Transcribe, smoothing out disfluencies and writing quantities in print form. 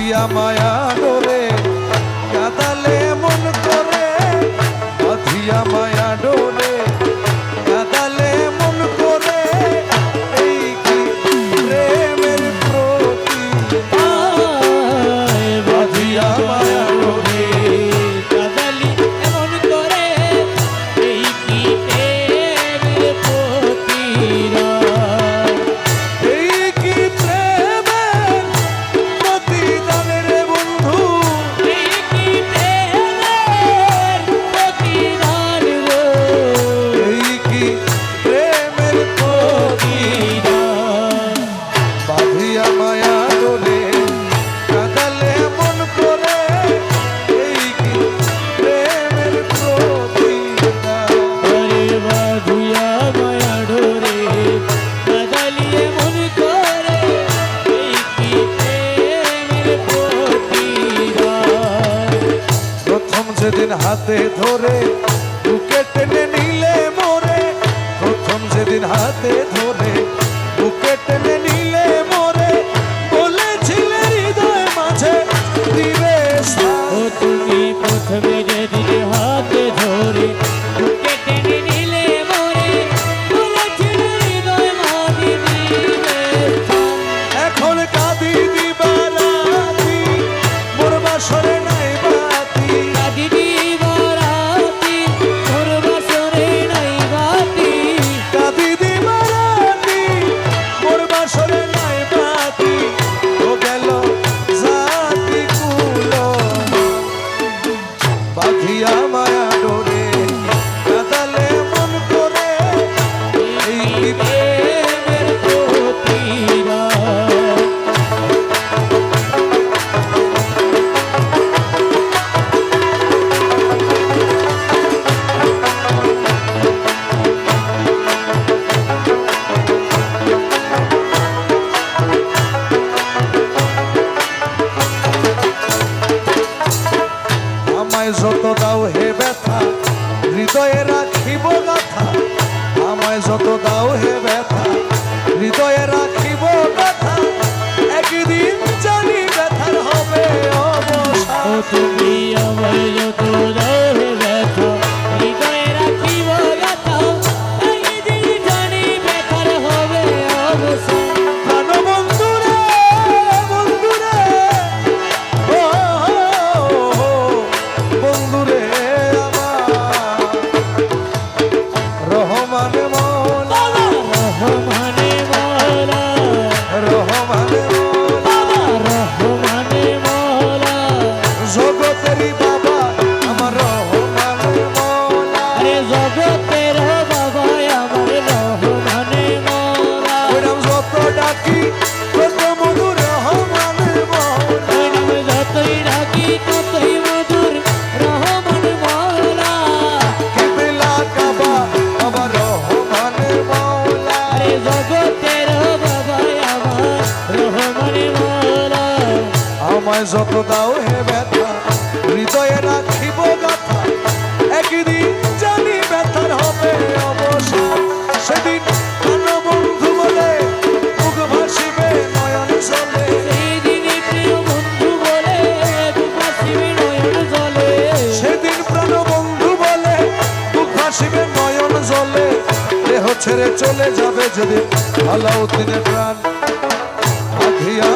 বাঁধিয়া মায়া ডোরে কাঁদালে মন করে, বাঁধিয়া মায়া ডোরে কাঁদালে মন করে, এই কি প্রেমের প্রতীক। বাঁধিয়া মায়া ডোরে কাঁদালি এমন করে, এই কি প্রেমের প্রতিদান। এই কি প্রেমের প্রতিদান রে বন্ধু, এই কি প্রেমের প্রতিদান গো, এই কি প্রেমের প্রতিদান। বাঁধিয়া মায়া ডোরে কাঁদালে মন করে, এই কি প্রেমের প্রতিদান। আরে বাঁধিয়া মায়া ডোরে কাঁদালি এমন করে, এই কি প্রেমের প্রতিদান। প্রথম যেদিন হাতে ধরে বুকে টেনে নিলে মোরে, প্রথম যেদিন হাতে ধরে বুকে টেনে নিলে মোরে, বলেছিলে হৃদয় মাঝে দিবে স্থান। ও তুমি প্রথমে যেদিন হাতে ধরে বুকে টেনে নিলে মোরে, বলেছিলে হৃদয় মাঝে দিবে স্থান। এখন কাঁদি দিবারাতি মোর বাসরে নাই বাতি, কাঁদি দিবারাতি মোর বাসরে নাই বাতি। কাঁদি দিবারাতি মোর বাসরে নাই বাতি, ও গেল জাতি কুলো। বাঁধিয়া মায়া ডোরে কাঁদালে মন করে, এই কি প্রেমের প্রতিদান। আমায় যত দাও হে ব্যথা হৃদয়ে রাখিব গাথা, আমায় যত দাও হে ব্যথা হৃদয়ে রাখিব গাথা, একদিন জানি ব্যথার হবে ও অবসান। তুমি আমায় যত দাও হে ব্যথা হৃদয়ে রাখিব গাথা, একদিন জানি ব্যথার হবে অবসান। প্রাণ বন্ধুরে বন্ধুরে ও বন্ধুরে আমার রহমান মৌলা, রহমানে মওলা, রহমান মৌলা, রহমানে মওলা। জগতেরই বাবা আমার রহমান মৌলা। আরে জগতের বাবা আমার রহমানে মওলা। ওই নাম যত ডাকি তত মধুর রহমান মৌলা। ওই নামে যতই ডাকি ততই মধুর রহমান মওলা। কিবলা কাবা আমার রহমান মৌলা। আরে জগতের বাবা আমার রহমানে মওলা। আমায় যত দাও হে ব্যথা হৃদয়ে রাখিব গাথা, একদিন জানি ব্যথার হবে অবসান। সেদিন প্রাণ বন্ধু বলে মুখ ভাসিবে নয়ন জলে, সেই দিনই প্রিয় বন্ধু বলে বুক ভাসিবে নয়ন জলে। সেদিন প্রাণ বন্ধু বলে মুখ ভাসিবে নয়ন জলে, দেহ ছেড়ে চলে যাবে যেদিন আলাউদ্দিনের প্রাণ। বাঁধিয়া